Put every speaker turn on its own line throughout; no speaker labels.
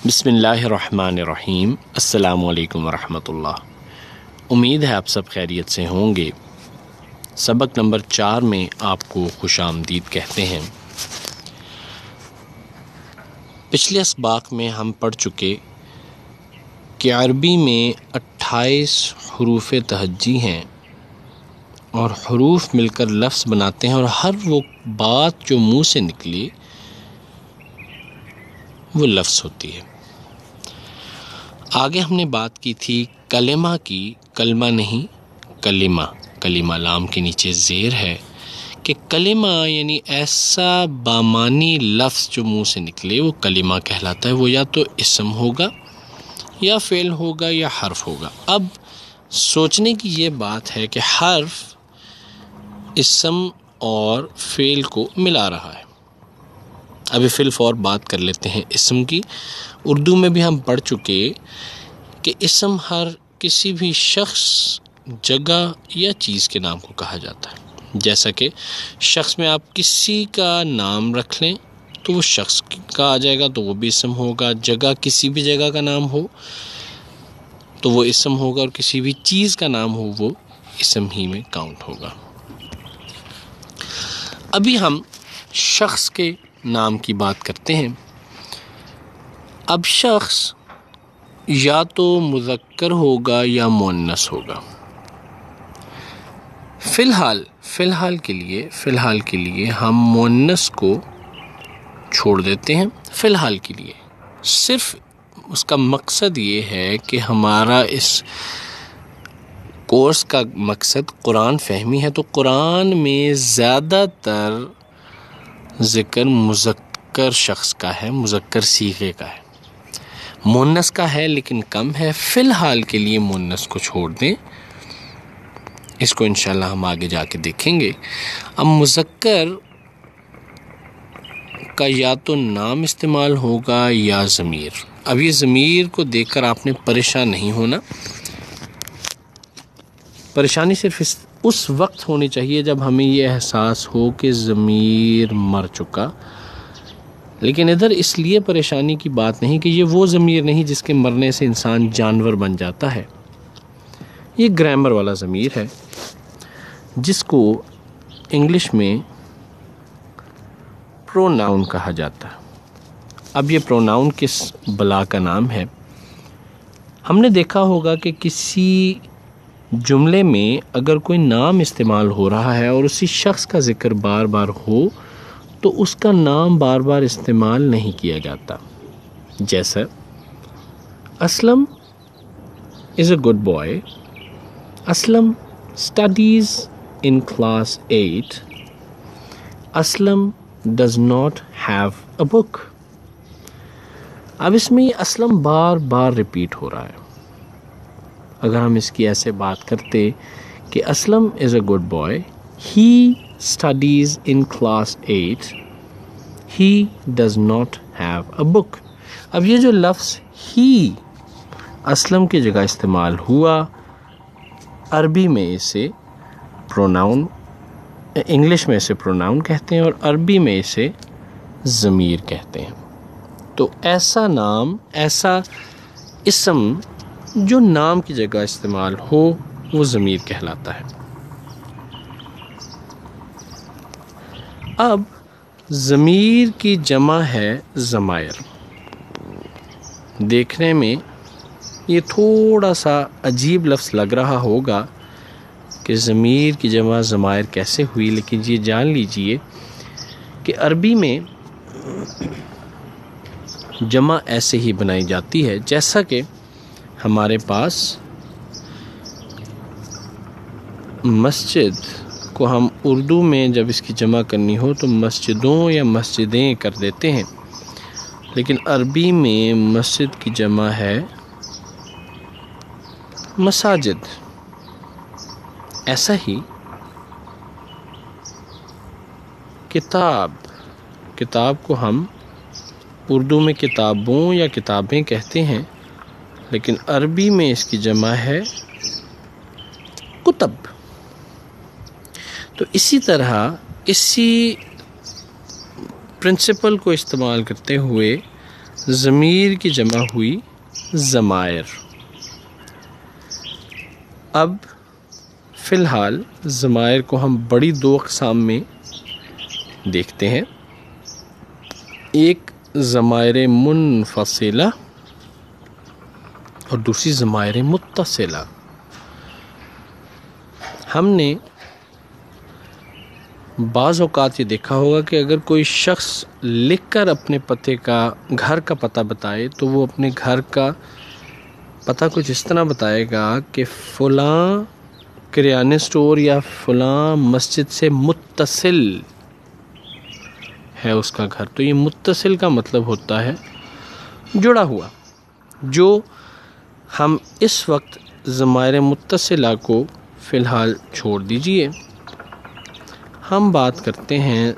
بسم اللہ الرحمن الرحیم۔ السلام علیکم ورحمۃ اللہ۔ امید ہے آپ سب خیریت سے ہوں گے۔ سبق نمبر 4 میں آپ کو خوش آمدید کہتے ہیں۔ پچھلے اسباق میں ہم پڑھ چکے کہ عربی میں 28 حروف تہجی ہیں اور حروف مل کر لفظ بناتے ہیں، اور ہر وہ بات جو منہ سے نکلی وہ لفظ ہوتی ہے۔ آگے ہم نے بات کی تھی کلمہ کی، کلمہ نہیں کلمہ، کلمہ لام کے نیچے زیر ہے کہ کلمہ یعنی ایسا بامانی لفظ جو منہ سے نکلے وہ کلمہ کہلاتا ہے۔ وہ یا تو اسم ہوگا یا فعل ہوگا یا حرف ہوگا۔ اب سوچنے کی یہ بات ہے کہ حرف اسم اور فعل کو ملا رہا ہے۔ ابھی فی الفور بات کر لیتے ہیں اسم کی۔ اردو میں بھی ہم پڑھ چکے کہ اسم ہر کسی بھی شخص، جگہ یا چیز کے نام کو کہا جاتا ہے۔ جیسا کہ شخص میں آپ کسی کا نام رکھ لیں تو وہ شخص کا آ جائے گا تو وہ بھی اسم ہوگا۔ جگہ کسی بھی جگہ کا نام ہو تو وہ اسم ہوگا، اور کسی بھی چیز کا نام ہو وہ اسم ہی میں کاؤنٹ ہوگا۔ ابھی ہم شخص کے نام کی بات کرتے ہیں۔ اب شخص یا تو مذکر ہوگا یا مؤنث ہوگا۔ فی الحال کے لیے ہم مؤنث کو چھوڑ دیتے ہیں۔ فی الحال کے لیے صرف اس کا مقصد یہ ہے کہ ہمارا اس کورس کا مقصد قرآن فہمی ہے، تو قرآن میں زیادہ تر ذکر مذکر شخص کا ہے، مذکر صیغے کا ہے۔ مؤنث کا ہے لیکن کم ہے۔ فی الحال کے لیے مؤنث کو چھوڑ دیں، اس کو انشاءاللہ ہم آگے جا کے دیکھیں گے۔ اب مذکر کا یا تو نام استعمال ہوگا یا ضمیر۔ اب یہ ضمیر کو دیکھ کر آپ نے پریشان نہیں ہونا۔ پریشانی صرف اس وقت ہونی چاہیے جب ہمیں یہ احساس ہو کہ ضمیر مر چکا، لیکن ادھر اس لیے پریشانی کی بات نہیں کہ یہ وہ ضمیر نہیں جس کے مرنے سے انسان جانور بن جاتا ہے۔ یہ گرامر والا ضمیر ہے جس کو انگلش میں پروناؤن کہا جاتا ہے۔ اب یہ پروناؤن کس بلا کا نام ہے؟ ہم نے دیکھا ہوگا کہ کسی جملے میں اگر کوئی نام استعمال ہو رہا ہے اور اسی شخص کا ذکر بار بار ہو تو اس کا نام بار بار استعمال نہیں کیا جاتا۔ جیسا Aslam is a good boy، Aslam studies in class 8، Aslam does not have a book۔ اب اس میں یہ اسلم بار بار ریپیٹ ہو رہا ہے۔ اگر ہم اس کی ایسے بات کرتے کہ Aslam is a good boy، he studies in class 8، he does not have a book۔ اب یہ جو لفظ he اسلم کی جگہ استعمال ہوا، عربی میں اسے پروناؤن، انگلش میں اسے پروناؤن کہتے ہیں اور عربی میں اسے ضمیر کہتے ہیں۔ تو ایسا نام، ایسا اسم جو نام کی جگہ استعمال ہو وہ ضمیر کہلاتا ہے۔ اب ضمیر کی جمع ہے ضمائر۔ دیکھنے میں یہ تھوڑا سا عجیب لفظ لگ رہا ہوگا کہ ضمیر کی جمع ضمائر کیسے ہوئی، لیکن یہ جان لیجئے کہ عربی میں جمع ایسے ہی بنائی جاتی ہے جیسا کہ ہمارے پاس مسجد کو ہم اردو میں جب اس کی جمع کرنی ہو تو مسجدوں یا مسجدیں کر دیتے ہیں، لیکن عربی میں مسجد کی جمع ہے مساجد۔ ایسا ہی کتاب کو ہم اردو میں کتابوں یا کتابیں کہتے ہیں، لیکن عربی میں اس کی جمع ہے کتب۔ تو اسی طرح اسی پرنسپل کو استعمال کرتے ہوئے ضمیر کی جمع ہوئی ضمائر۔ اب فی الحال ضمائر کو ہم بڑی دو اقسام میں دیکھتے ہیں، ایک ضمائر منفصلہ اور دوسری ضمائر متصلہ۔ ہم نے بعض اوقات یہ دیکھا ہوگا کہ اگر کوئی شخص لکھ کر اپنے پتے کا، گھر کا پتہ بتائے تو وہ اپنے گھر کا پتہ کچھ اس طرح بتائے گا کہ فلاں کریانے سٹور یا فلاں مسجد سے متصل ہے اس کا گھر۔ تو یہ متصل کا مطلب ہوتا ہے جڑا ہوا، جو ہم اس وقت ضمائر متصلہ کو فی الحال چھوڑ دیجئے، ہم بات کرتے ہیں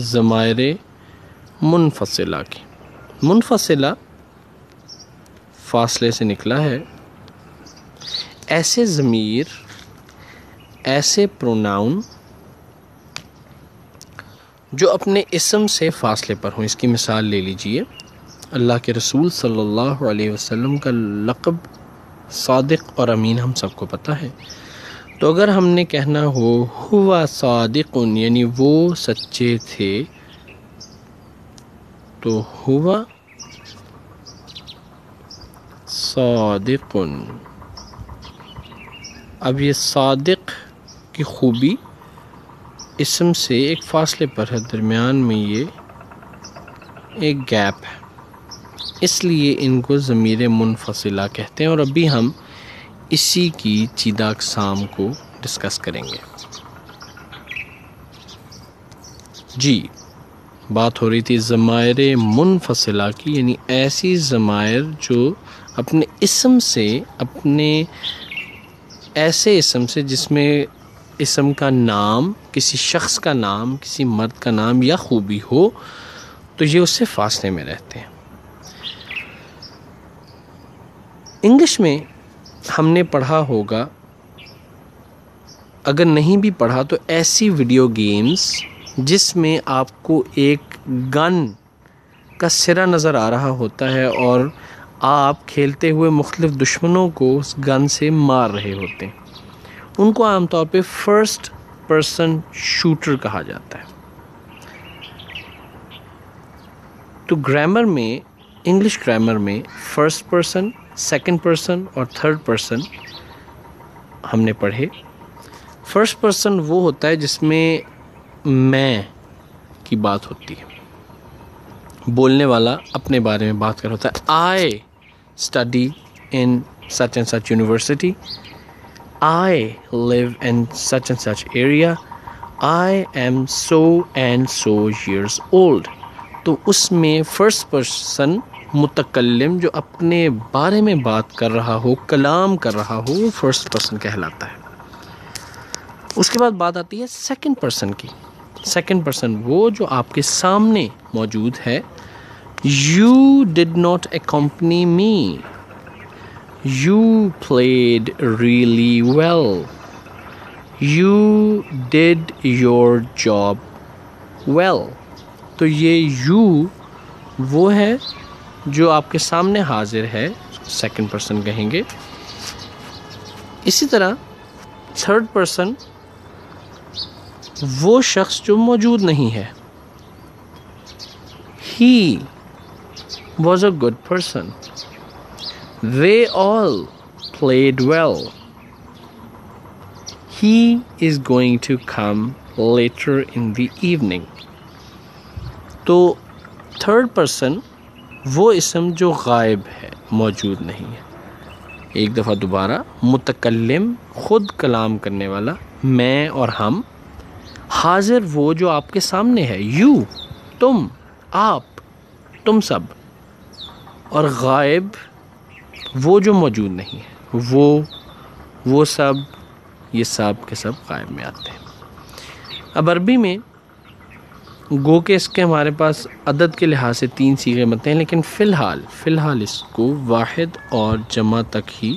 ضمائر منفصلہ کی۔ منفصلہ فاصلے سے نکلا ہے، ایسے ضمیر، ایسے پروناؤن جو اپنے اسم سے فاصلے پر ہوں۔ اس کی مثال لے لیجئے، اللہ کے رسول صلی اللہ علیہ وسلم کا لقب صادق اور امین ہم سب کو پتہ ہے، تو اگر ہم نے کہنا ہو ہوا صادق یعنی وہ سچے تھے، تو ہوا صادق۔ اب یہ صادق کی خوبی اسم سے ایک فاصلے پر ہے، درمیان میں یہ ایک گیپ ہے، اس لیے ان کو ضمیر منفصلہ کہتے ہیں، اور ابھی ہم اسی کی چیدہ اقسام کو ڈسکس کریں گے۔ جی، بات ہو رہی تھی ضمائر منفصلہ کی، یعنی ایسی ضمائر جو اپنے اسم سے، اپنے ایسے اسم سے جس میں اسم کا نام، کسی شخص کا نام، کسی مرد کا نام یا خوبی ہو، تو یہ اس سے فاصلے میں رہتے ہیں۔ انگلش میں ہم نے پڑھا ہوگا، اگر نہیں بھی پڑھا تو ایسی ویڈیو گیمز جس میں آپ کو ایک گن کا سرا نظر آ رہا ہوتا ہے اور آپ کھیلتے ہوئے مختلف دشمنوں کو اس گن سے مار رہے ہوتے ہیں، ان کو عام طور پہ فرسٹ پرسن شوٹر کہا جاتا ہے۔ تو گرامر میں، انگلش گرامر میں فرسٹ پرسن، سیکنڈ پرسن اور تھرڈ پرسن ہم نے پڑھے۔ فرسٹ پرسن وہ ہوتا ہے جس میں میں کی بات ہوتی ہے، بولنے والا اپنے بارے میں بات کر رہا ہوتا ہے۔ I study in such and such university, I live in such and such area, I am so and so years old. تو اس میں فرسٹ پرسن متکلم جو اپنے بارے میں بات کر رہا ہو، کلام کر رہا ہو، وہ فرسٹ پرسن کہلاتا ہے۔ اس کے بعد بات آتی ہے سیکنڈ پرسن کی۔ سیکنڈ پرسن وہ جو آپ کے سامنے موجود ہے۔ You did not accompany me. You played really well. You did your job well. تو یہ you وہ ہے جو آپ کے سامنے حاضر ہے، سیکنڈ پرسن کہیں گے۔ اسی طرح تھرڈ پرسن وہ شخص جو موجود نہیں ہے۔ He was a good person. They all played well. He is going to come later in the evening. تو تھرڈ پرسن وہ اسم جو غائب ہے، موجود نہیں ہے۔ ایک دفعہ دوبارہ، متکلم خود کلام کرنے والا، میں اور ہم، حاضر وہ جو آپ کے سامنے ہے، یو تم، آپ، تم سب، اور غائب وہ جو موجود نہیں ہے، وہ سب، یہ سب کے سب غائب میں آتے ہیں۔ اب عربی میں گو کہ اس کے ہمارے پاس عدد کے لحاظ سے 3 صیغے بنتے ہیں، لیکن فی الحال اس کو واحد اور جمع تک ہی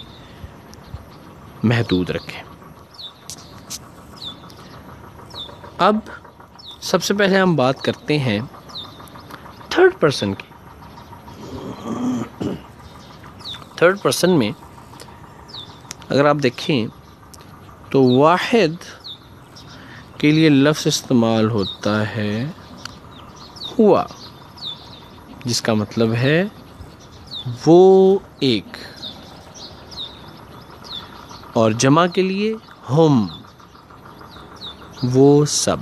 محدود رکھیں۔ اب سب سے پہلے ہم بات کرتے ہیں تھرڈ پرسن کی۔ تھرڈ پرسن میں اگر آپ دیکھیں تو واحد کے لیے لفظ استعمال ہوتا ہے ہوا، جس کا مطلب ہے وہ ایک، اور جمع کے لیے ہم، وہ سب۔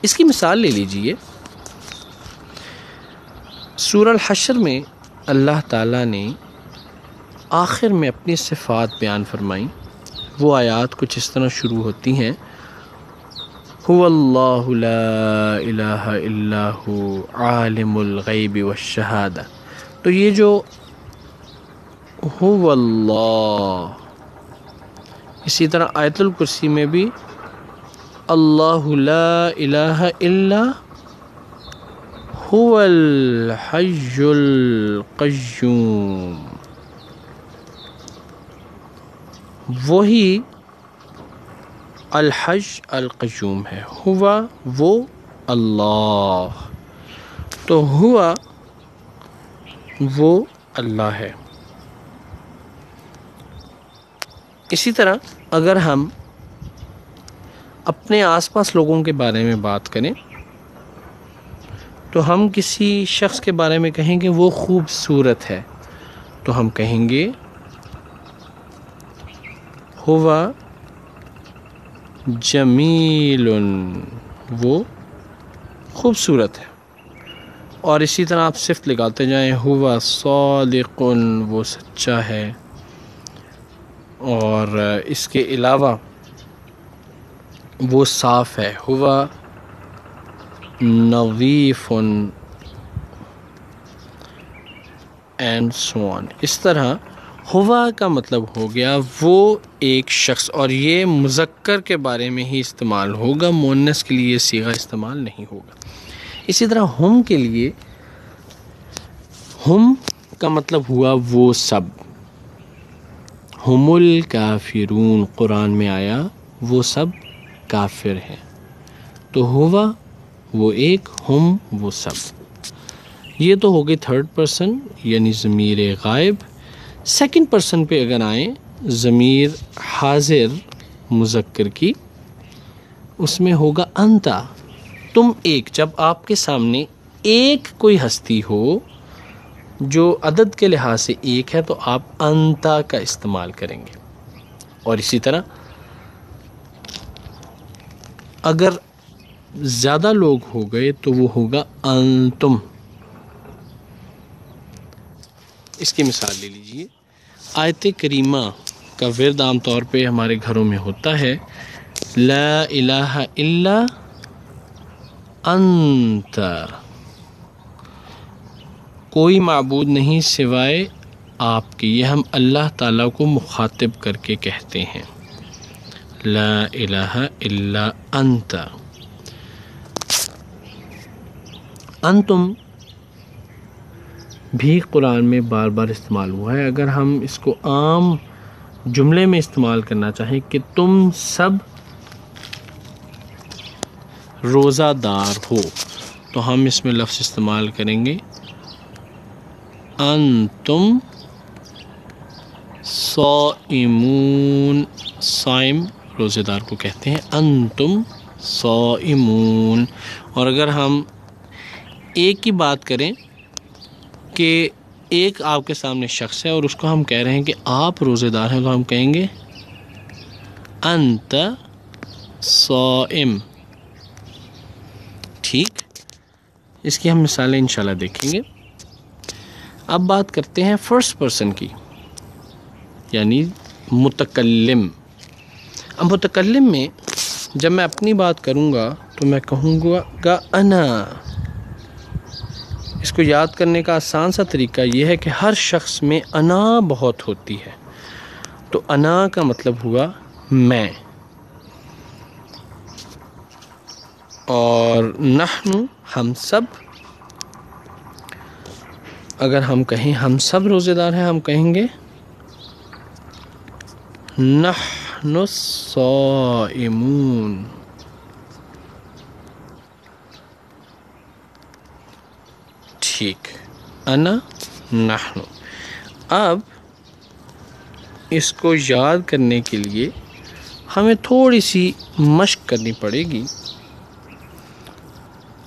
اس کی مثال لے لیجئے، سورہ الحشر میں اللہ تعالیٰ نے آخر میں اپنی صفات بیان فرمائیں۔ وہ آیات کچھ اس طرح شروع ہوتی ہیں، هو اللہ لا الہ الا ہو عالم الغیب والشہادہ۔ تو یہ جو هو اللہ، اسی طرح آیت الکرسی میں بھی اللہ لا الہ الا هو الحی القیوم، وہی الحج القیوم ہے، ہوا وہ اللہ، تو ہوا وہ اللہ ہے۔ اسی طرح اگر ہم اپنے آس پاس لوگوں کے بارے میں بات کریں تو ہم کسی شخص کے بارے میں کہیں گے وہ خوبصورت ہے، تو ہم کہیں گے ہوا جمیل، وہ خوبصورت ہے۔ اور اسی طرح آپ صفت لگاتے جائیں، ہوا صادق، وہ سچا ہے۔ اور اس کے علاوہ وہ صاف ہے، ہوا نظیف اینڈ سو آن۔ اس طرح ہوا کا مطلب ہو گیا وہ ایک شخص، اور یہ مذکر کے بارے میں ہی استعمال ہوگا، مؤنث کے لیے صیغہ استعمال نہیں ہوگا۔ اسی طرح ہم کے لیے ہم کا مطلب ہوا وہ سب، ہم الکافرون قرآن میں آیا وہ سب کافر ہیں، تو ہوا وہ ایک، ہم وہ سب۔ یہ تو ہو گئی تھرڈ پرسن یعنی ضمیر غائب۔ سیکنڈ پرسن پہ اگر آئیں، ضمیر حاضر مذکر کی، اس میں ہوگا انتا، تم ایک۔ جب آپ کے سامنے ایک کوئی ہستی ہو جو عدد کے لحاظ سے ایک ہے تو آپ انتا کا استعمال کریں گے۔ اور اسی طرح اگر زیادہ لوگ ہو گئے تو وہ ہوگا انتم۔ اس کی مثال لے لیجئے، آیت کریمہ کا ورد عام طور پہ ہمارے گھروں میں ہوتا ہے، لا الہ الا انت، کوئی معبود نہیں سوائے آپ کے۔ یہ ہم اللہ تعالیٰ کو مخاطب کر کے کہتے ہیں، لا الہ الا انت۔ انتم بھی قرآن میں بار بار استعمال ہوا ہے۔ اگر ہم اس کو عام جملے میں استعمال کرنا چاہیں کہ تم سب روزہ دار ہو، تو ہم اس میں لفظ استعمال کریں گے انتم صائمون، صائم روزے دار کو کہتے ہیں، انتم صائمون۔ اور اگر ہم ایک کی بات کریں کہ ایک آپ کے سامنے شخص ہے اور اس کو ہم کہہ رہے ہیں کہ آپ روزے دار ہیں، تو ہم کہیں گے انت صائم۔ ٹھیک، اس کی ہم مثالیں انشاءاللہ دیکھیں گے۔ اب بات کرتے ہیں فرسٹ پرسن کی، یعنی متکلم۔ اب متکلم میں جب میں اپنی بات کروں گا تو میں کہوں گا انا۔ اس کو یاد کرنے کا آسان سا طریقہ یہ ہے کہ ہر شخص میں انا بہت ہوتی ہے، تو انا کا مطلب ہوا میں، اور نحن ہم سب۔ اگر ہم کہیں ہم سب روزے دار ہیں، ہم کہیں گے نحن الصائمون۔ ٹھیک، انا نحن۔ اب اس کو یاد کرنے کے لیے ہمیں تھوڑی سی مشق کرنی پڑے گی۔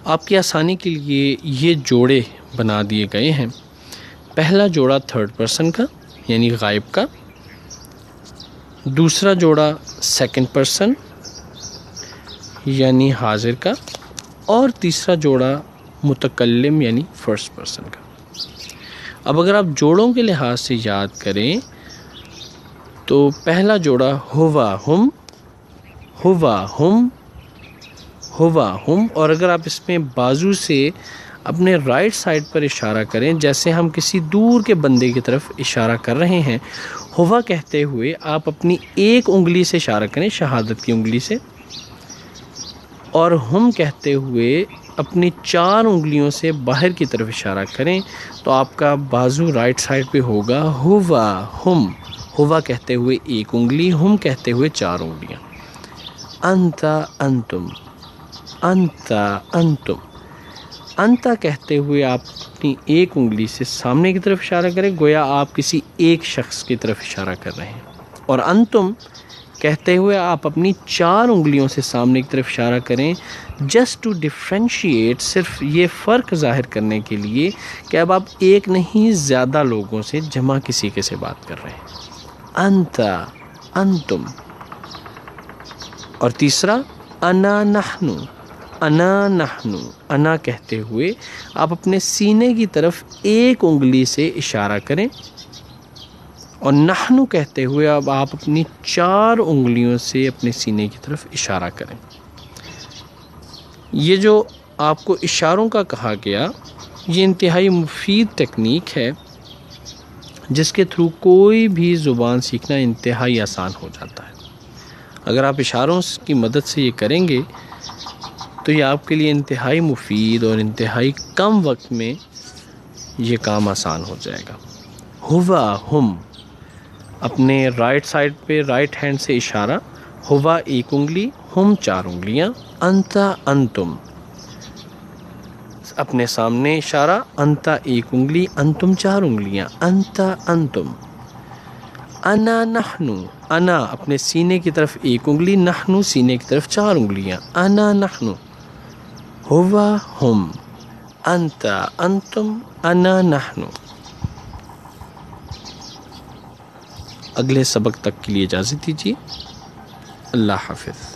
آپ کی آسانی کے لیے یہ جوڑے بنا دیے گئے ہیں۔ پہلا جوڑا تھرڈ پرسن کا یعنی غائب کا، دوسرا جوڑا سیکنڈ پرسن یعنی حاضر کا، اور تیسرا جوڑا متکلم یعنی فرسٹ پرسن کا۔ اب اگر آپ جوڑوں کے لحاظ سے یاد کریں تو پہلا جوڑا ہوا ہم، ہوا ہم، ہوا ہم، اور اگر آپ اس میں بازو سے اپنے رائٹ سائڈ پر اشارہ کریں جیسے ہم کسی دور کے بندے کی طرف اشارہ کر رہے ہیں، ہوا کہتے ہوئے آپ اپنی ایک انگلی سے اشارہ کریں، شہادت کی انگلی سے، اور ہم کہتے ہوئے اپنی 4 انگلیوں سے باہر کی طرف اشارہ کریں تو آپ کا بازو رائٹ سائڈ پہ ہوگا ہوا ہم، ہوا کہتے ہوئے ایک انگلی، ہم کہتے ہوئے 4 انگلیاں۔ انتا انتم، انتا انتم، انتا کہتے ہوئے آپ اپنی ایک انگلی سے سامنے کی طرف اشارہ کریں گویا آپ کسی ایک شخص کی طرف اشارہ کر رہے ہیں، اور انتم کہتے ہوئے آپ اپنی 4 انگلیوں سے سامنے کی طرف اشارہ کریں، جسٹ ٹو ڈیفرینشیٹ، صرف یہ فرق ظاہر کرنے کے لیے کہ اب آپ ایک نہیں زیادہ لوگوں سے جمع کسی کے سے بات کر رہے ہیں۔ انتا انتم، اور تیسرا انا نحنو، انا نحنو، انا کہتے ہوئے آپ اپنے سینے کی طرف ایک انگلی سے اشارہ کریں، اور نحنو کہتے ہوئے اب آپ اپنی 4 انگلیوں سے اپنے سینے کی طرف اشارہ کریں۔ یہ جو آپ کو اشاروں کا کہا گیا یہ انتہائی مفید ٹیکنیک ہے جس کے تھرو کوئی بھی زبان سیکھنا انتہائی آسان ہو جاتا ہے۔ اگر آپ اشاروں کی مدد سے یہ کریں گے تو یہ آپ کے لیے انتہائی مفید اور انتہائی کم وقت میں یہ کام آسان ہو جائے گا۔ ہوا ہم، اپنے رائٹ سائڈ پہ رائٹ ہینڈ سے اشارہ، ہوا ایک انگلی، ہم 4 انگلیاں، انتا انتم، اپنے سامنے اشارہ، انتا ایک انگلی، انتم 4 انگلیاں، انتا انتم۔ انا نحنو، انا اپنے سینے کی طرف ایک انگلی، نحنو سینے کی طرف 4 انگلیاں، انا نحنو، ہوا ہم، انتا انتم، انا نحنو۔ اگلے سبق تک کے لیے اجازت دیجیے، اللہ حافظ۔